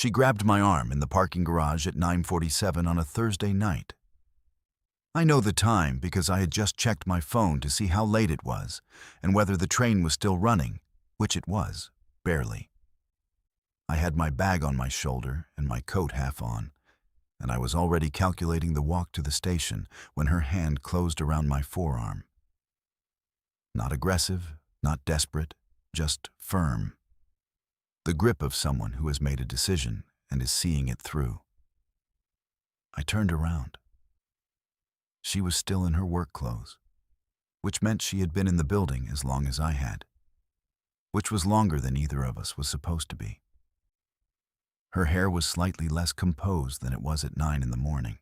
She grabbed my arm in the parking garage at 9:47 on a Thursday night. I know the time because I had just checked my phone to see how late it was and whether the train was still running, which it was, barely. I had my bag on my shoulder and my coat half on, and I was already calculating the walk to the station when her hand closed around my forearm. Not aggressive, not desperate, just firm. The grip of someone who has made a decision and is seeing it through. I turned around. She was still in her work clothes, which meant she had been in the building as long as I had, which was longer than either of us was supposed to be. Her hair was slightly less composed than it was at 9 in the morning.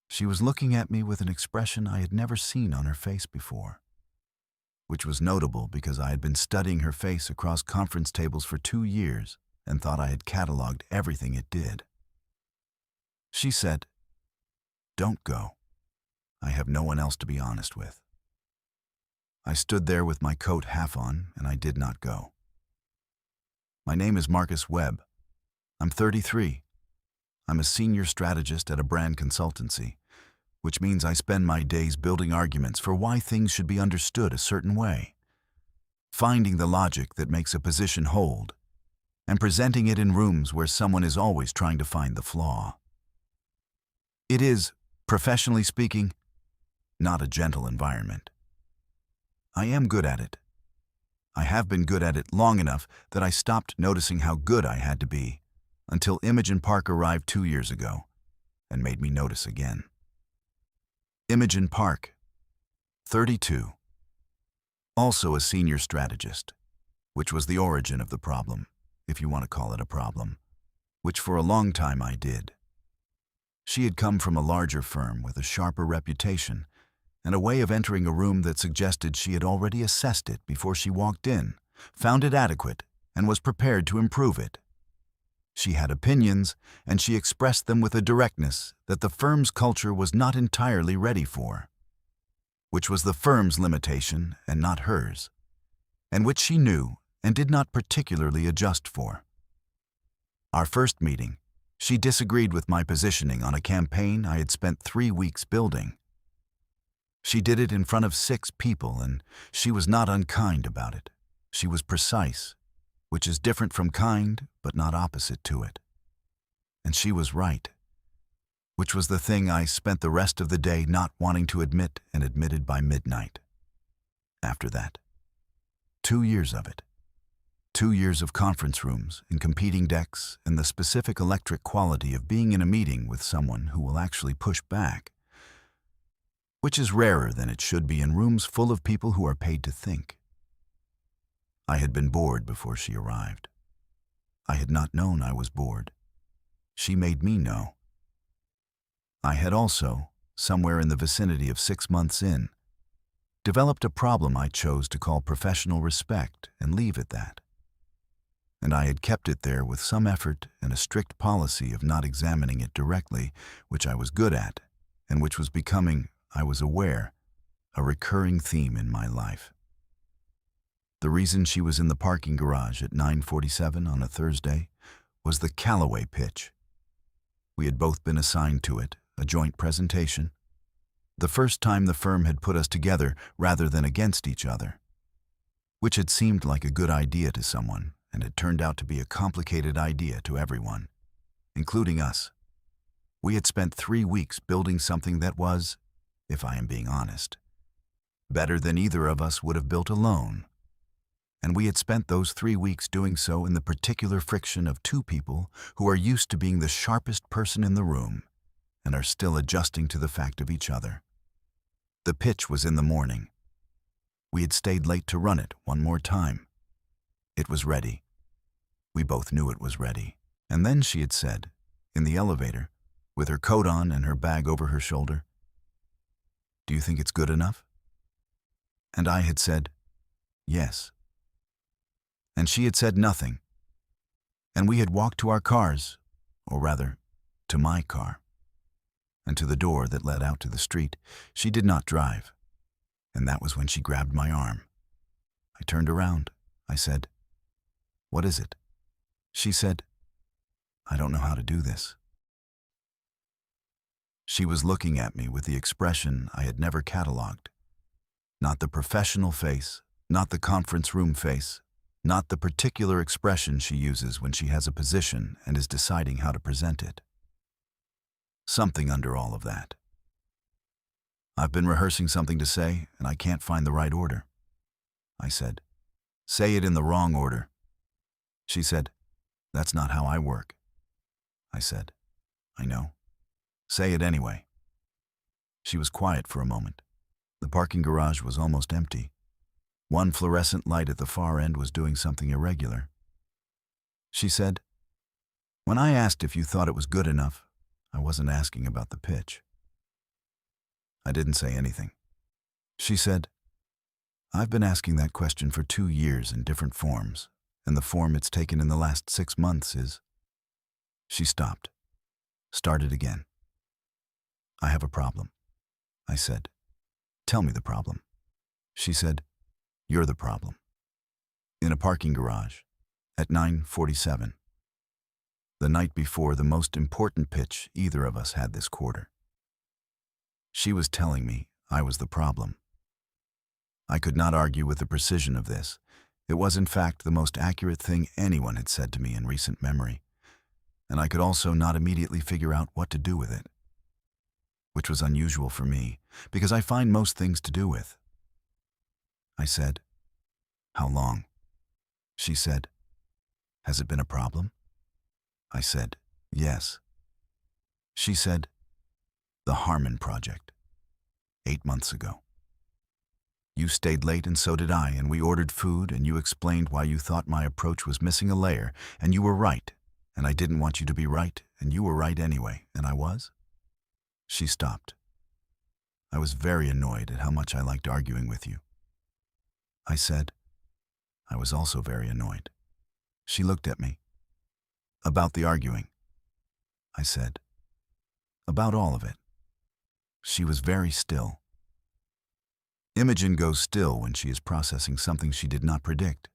She was looking at me with an expression I had never seen on her face before, which was notable because I had been studying her face across conference tables for 2 years and thought I had cataloged everything it did. She said, "Don't go. I have no one else to be honest with." I stood there with my coat half on, and I did not go. My name is Marcus Webb. I'm 33. I'm a senior strategist at a brand consultancy, which means I spend my days building arguments for why things should be understood a certain way, finding the logic that makes a position hold, and presenting it in rooms where someone is always trying to find the flaw. It is, professionally speaking, not a gentle environment. I am good at it. I have been good at it long enough that I stopped noticing how good I had to be until Imogen Park arrived 2 years ago and made me notice again. Imogen Park, 32. Also a senior strategist, which was the origin of the problem, if you want to call it a problem, which for a long time I did. She had come from a larger firm with a sharper reputation and a way of entering a room that suggested she had already assessed it before she walked in, found it adequate, and was prepared to improve it. She had opinions, and she expressed them with a directness that the firm's culture was not entirely ready for, which was the firm's limitation and not hers, and which she knew and did not particularly adjust for. Our first meeting, she disagreed with my positioning on a campaign I had spent 3 weeks building. She did it in front of 6 people, and she was not unkind about it. She was precise, which is different from kind, but not opposite to it. And she was right, which was the thing I spent the rest of the day not wanting to admit and admitted by midnight. After that, 2 years of it. 2 years of conference rooms and competing decks and the specific electric quality of being in a meeting with someone who will actually push back, which is rarer than it should be in rooms full of people who are paid to think. I had been bored before she arrived. I had not known I was bored. She made me know. I had also, somewhere in the vicinity of 6 months in, developed a problem I chose to call professional respect and leave at that. And I had kept it there with some effort and a strict policy of not examining it directly, which I was good at, and which was becoming, I was aware, a recurring theme in my life. The reason she was in the parking garage at 9:47 on a Thursday was the Callaway pitch. We had both been assigned to it, a joint presentation. The first time the firm had put us together rather than against each other, which had seemed like a good idea to someone and had turned out to be a complicated idea to everyone, including us. We had spent 3 weeks building something that was, if I am being honest, better than either of us would have built alone. And we had spent those 3 weeks doing so in the particular friction of 2 people who are used to being the sharpest person in the room and are still adjusting to the fact of each other. The pitch was in the morning. We had stayed late to run it one more time. It was ready. We both knew it was ready. And then she had said, in the elevator, with her coat on and her bag over her shoulder, "Do you think it's good enough?" And I had said, "Yes." And she had said nothing. And we had walked to our cars, or rather, to my car, and to the door that led out to the street. She did not drive, and that was when she grabbed my arm. I turned around. I said, "What is it?" She said, I don't know how to do this. She was looking at me with the expression I had never catalogued. Not the professional face, not the conference room face, not the particular expression she uses when she has a position and is deciding how to present it. Something under all of that. I've been rehearsing something to say, and I can't find the right order. I said, say it in the wrong order. She said, that's not how I work. I said, I know. Say it anyway. She was quiet for a moment. The parking garage was almost empty. One fluorescent light at the far end was doing something irregular. She said, when I asked if you thought it was good enough, I wasn't asking about the pitch. I didn't say anything. She said, I've been asking that question for 2 years in different forms, and the form it's taken in the last 6 months is... She stopped. Started again. I have a problem. I said, tell me the problem. She said, you're the problem. In a parking garage, at 9:47. The night before the most important pitch either of us had this quarter. She was telling me I was the problem. I could not argue with the precision of this. It was in fact the most accurate thing anyone had said to me in recent memory, and I could also not immediately figure out what to do with it, which was unusual for me, because I find most things to do with. I said, how long? She said, has it been a problem? I said, yes. She said, the Harmon Project, 8 months ago. You stayed late and so did I, and we ordered food, and you explained why you thought my approach was missing a layer, and you were right, and I didn't want you to be right, and you were right anyway, and I was? She stopped. I was very annoyed at how much I liked arguing with you. I said, I was also very annoyed. She looked at me. About the arguing. I said, about all of it. She was very still. Imogen goes still when she is processing something she did not predict,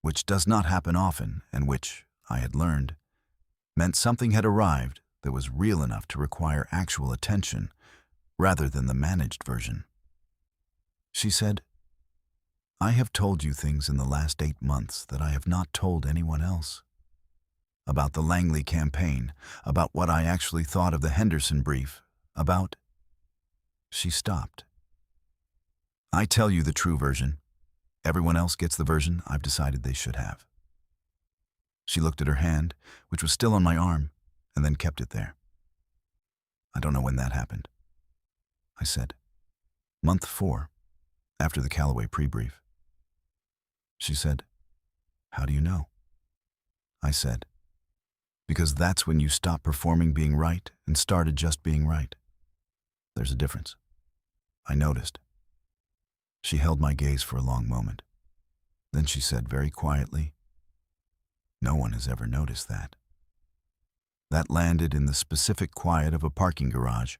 which does not happen often and which, I had learned, meant something had arrived that was real enough to require actual attention rather than the managed version. She said, I have told you things in the last 8 months that I have not told anyone else. About the Langley campaign, about what I actually thought of the Henderson brief, about... She stopped. I tell you the true version. Everyone else gets the version I've decided they should have. She looked at her hand, which was still on my arm, and then kept it there. I don't know when that happened. I said, month 4, after the Callaway pre-brief. She said, how do you know? I said, because that's when you stopped performing being right and started just being right. There's a difference. I noticed. She held my gaze for a long moment. Then she said very quietly, no one has ever noticed that. That landed in the specific quiet of a parking garage,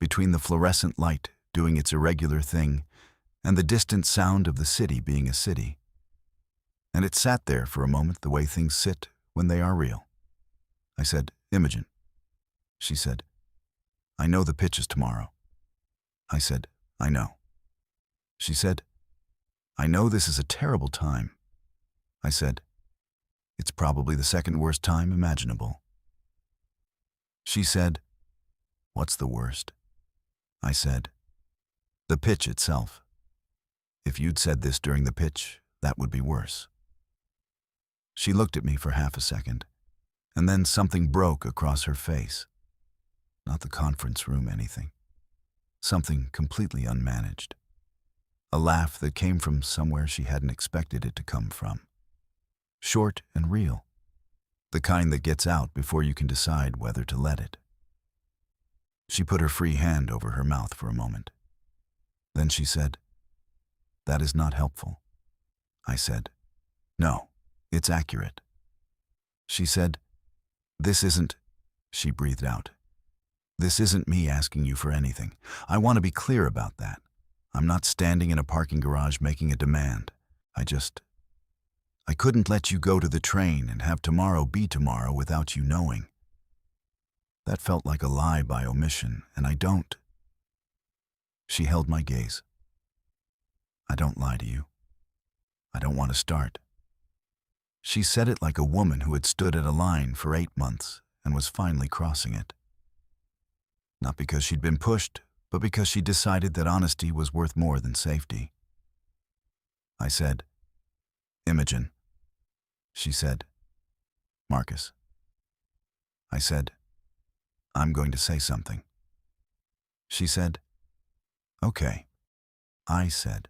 between the fluorescent light doing its irregular thing and the distant sound of the city being a city. And it sat there for a moment the way things sit when they are real. I said, Imogen. She said, I know the pitch is tomorrow. I said, I know. She said, I know this is a terrible time. I said, it's probably the second worst time imaginable. She said, what's the worst? I said, the pitch itself. If you'd said this during the pitch, that would be worse. She looked at me for half a second, and then something broke across her face. Not the conference room anything. Something completely unmanaged. A laugh that came from somewhere she hadn't expected it to come from. Short and real. The kind that gets out before you can decide whether to let it. She put her free hand over her mouth for a moment. Then she said, that is not helpful. I said, no, it's accurate. She said, this isn't, she breathed out. This isn't me asking you for anything. I want to be clear about that. I'm not standing in a parking garage making a demand. I couldn't let you go to the train and have tomorrow be tomorrow without you knowing. That felt like a lie by omission, and I don't. She held my gaze. I don't lie to you. I don't want to start. She said it like a woman who had stood at a line for 8 months and was finally crossing it. Not because she'd been pushed, but because she decided that honesty was worth more than safety. I said, Imogen. She said, Marcus. I said, I'm going to say something. She said, okay. I said,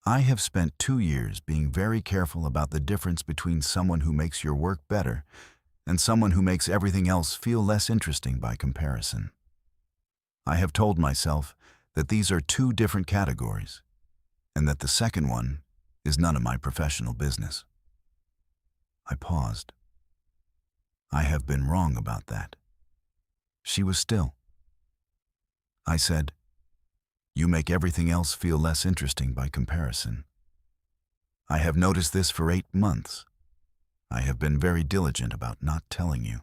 I have spent 2 years being very careful about the difference between someone who makes your work better and someone who makes everything else feel less interesting by comparison. I have told myself that these are 2 different categories, and that the second one is none of my professional business. I paused. I have been wrong about that. She was still. I said, you make everything else feel less interesting by comparison. I have noticed this for 8 months. I have been very diligent about not telling you.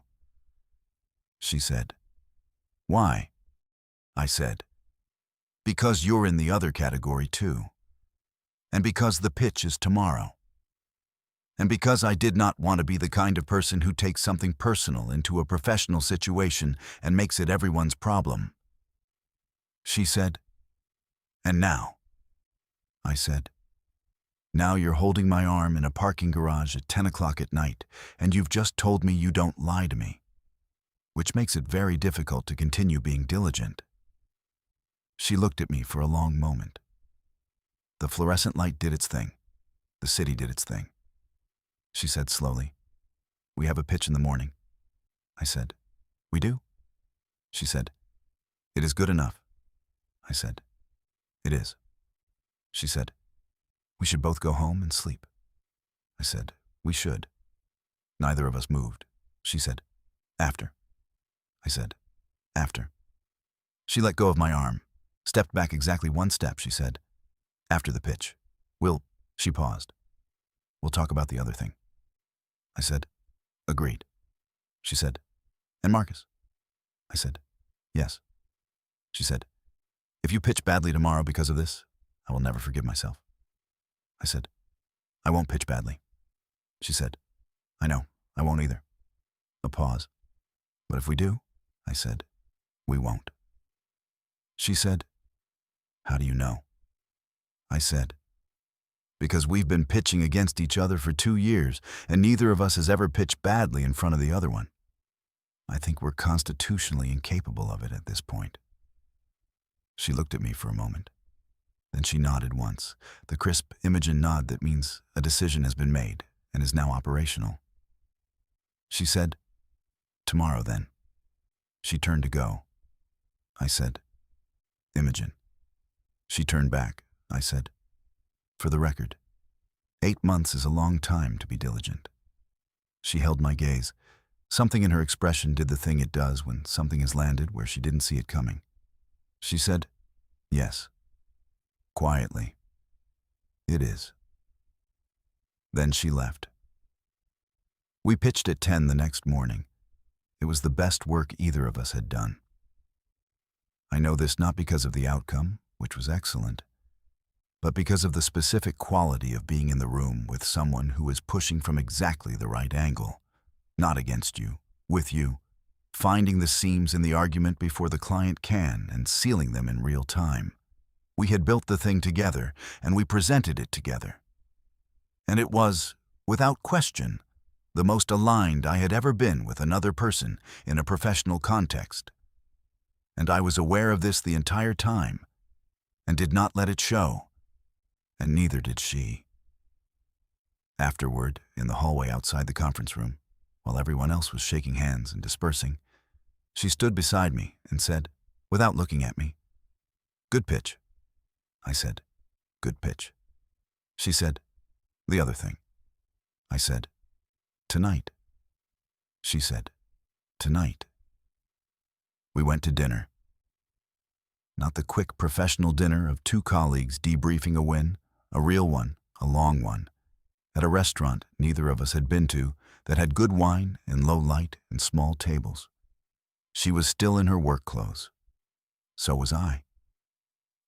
She said, why? I said, because you're in the other category too. And because the pitch is tomorrow. And because I did not want to be the kind of person who takes something personal into a professional situation and makes it everyone's problem. She said, and now? I said, now you're holding my arm in a parking garage at 10 o'clock at night, and you've just told me you don't lie to me, which makes it very difficult to continue being diligent. She looked at me for a long moment. The fluorescent light did its thing. The city did its thing. She said slowly, we have a pitch in the morning. I said, we do? She said, it is good enough. I said, it is. She said, we should both go home and sleep. I said, we should. Neither of us moved. She said, after. I said, after. She let go of my arm, stepped back exactly 1 step. She said, after the pitch. She paused. We'll talk about the other thing. I said, agreed. She said, and Marcus? I said, yes. She said, if you pitch badly tomorrow because of this, I will never forgive myself. I said, I won't pitch badly. She said, I know, I won't either. A pause. But if we do, I said, we won't. She said, how do you know? I said, because we've been pitching against each other for 2 years, and neither of us has ever pitched badly in front of the other one. I think we're constitutionally incapable of it at this point. She looked at me for a moment. Then she nodded once, the crisp Imogen nod that means a decision has been made and is now operational. She said, tomorrow then. She turned to go. I said, Imogen. She turned back. I said, for the record, 8 months is a long time to be diligent. She held my gaze. Something in her expression did the thing it does when something has landed where she didn't see it coming. She said, yes. Quietly. It is. Then she left. We pitched at 10 the next morning. It was the best work either of us had done. I know this not because of the outcome, which was excellent, but because of the specific quality of being in the room with someone who is pushing from exactly the right angle, not against you, with you, finding the seams in the argument before the client can and sealing them in real time. We had built the thing together, and we presented it together. And it was, without question, the most aligned I had ever been with another person in a professional context. And I was aware of this the entire time, and did not let it show, and neither did she. Afterward, in the hallway outside the conference room, while everyone else was shaking hands and dispersing, she stood beside me and said, without looking at me, good pitch. I said, good pitch. She said, the other thing. I said, tonight. She said, tonight. We went to dinner. Not the quick professional dinner of 2 colleagues debriefing a win, a real one, a long one, at a restaurant neither of us had been to that had good wine and low light and small tables. She was still in her work clothes. So was I.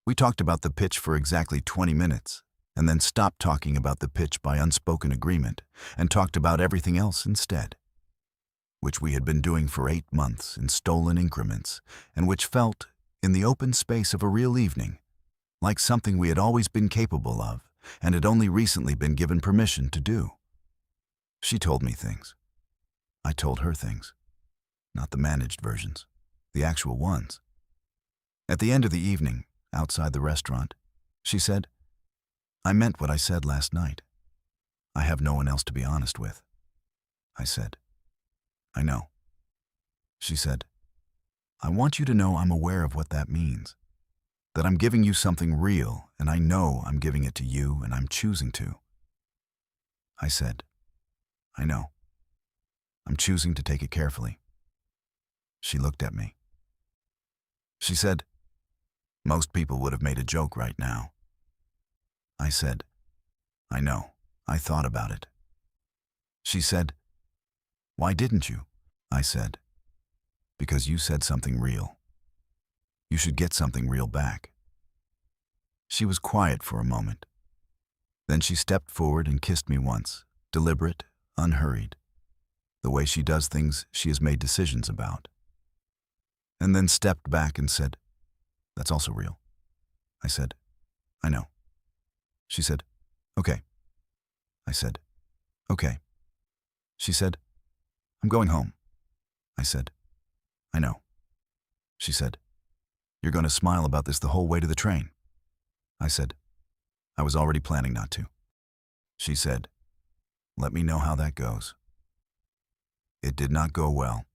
We talked about the pitch for exactly 20 minutes, and then stopped talking about the pitch by unspoken agreement and talked about everything else instead, which we had been doing for 8 months in stolen increments, and which felt, in the open space of a real evening, like something we had always been capable of and had only recently been given permission to do. She told me things. I told her things. Not the managed versions, the actual ones. At the end of the evening, outside the restaurant, she said, "I meant what I said last night. I have no one else to be honest with." I said, "I know." She said, "I want you to know I'm aware of what that means. That I'm giving you something real, and I know I'm giving it to you, and I'm choosing to." I said, "I know. I'm choosing to take it carefully." She looked at me. She said, "Most people would have made a joke right now." I said, "I know. I thought about it." She said, "Why didn't you?" I said, "Because you said something real. You should get something real back." She was quiet for a moment. Then she stepped forward and kissed me once, deliberate, unhurried, the way she does things she has made decisions about. And then stepped back and said, "That's also real." I said, "I know." She said, "Okay." I said, "Okay." She said, "I'm going home." I said, "I know." She said, "You're going to smile about this the whole way to the train." I said, "I was already planning not to." She said, "Let me know how that goes." It did not go well.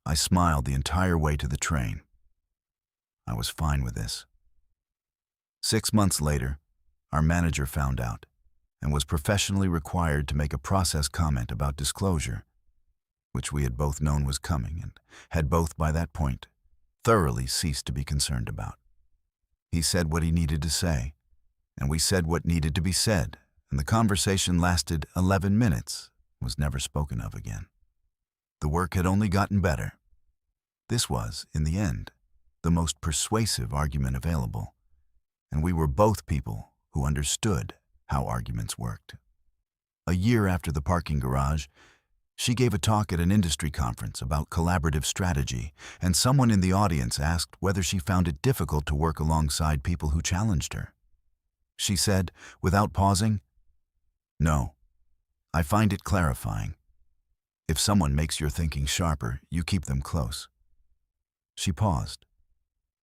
I smiled the entire way to the train. I was fine with this. 6 months later, our manager found out and was professionally required to make a process comment about disclosure, which we had both known was coming and had both by that point thoroughly ceased to be concerned about. He said what he needed to say, and we said what needed to be said, and the conversation lasted 11 minutes, was never spoken of again. The work had only gotten better. This was, in the end, the most persuasive argument available, and we were both people who understood how arguments worked. A year after the parking garage, she gave a talk at an industry conference about collaborative strategy, and someone in the audience asked whether she found it difficult to work alongside people who challenged her. She said, without pausing, "No, I find it clarifying. If someone makes your thinking sharper, you keep them close." She paused,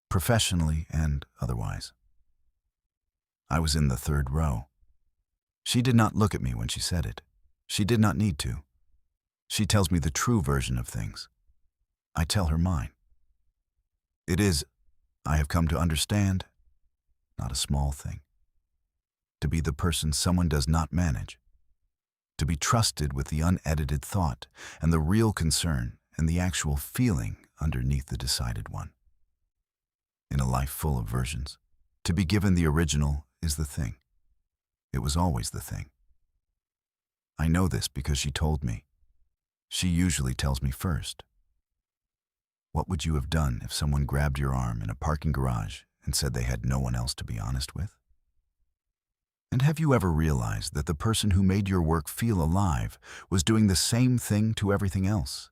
professionally and otherwise. I was in the third row. She did not look at me when she said it. She did not need to. She tells me the true version of things. I tell her mine. It is, I have come to understand, not a small thing. To be the person someone does not manage. To be trusted with the unedited thought and the real concern and the actual feeling underneath the decided one. In a life full of versions, to be given the original is the thing. It was always the thing. I know this because she told me. She usually tells me first. What would you have done if someone grabbed your arm in a parking garage and said they had no one else to be honest with? And have you ever realized that the person who made your work feel alive was doing the same thing to everything else,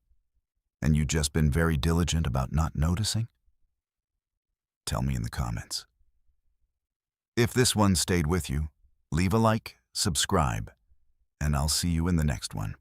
and you'd just been very diligent about not noticing? Tell me in the comments. If this one stayed with you, leave a like, subscribe, and I'll see you in the next one.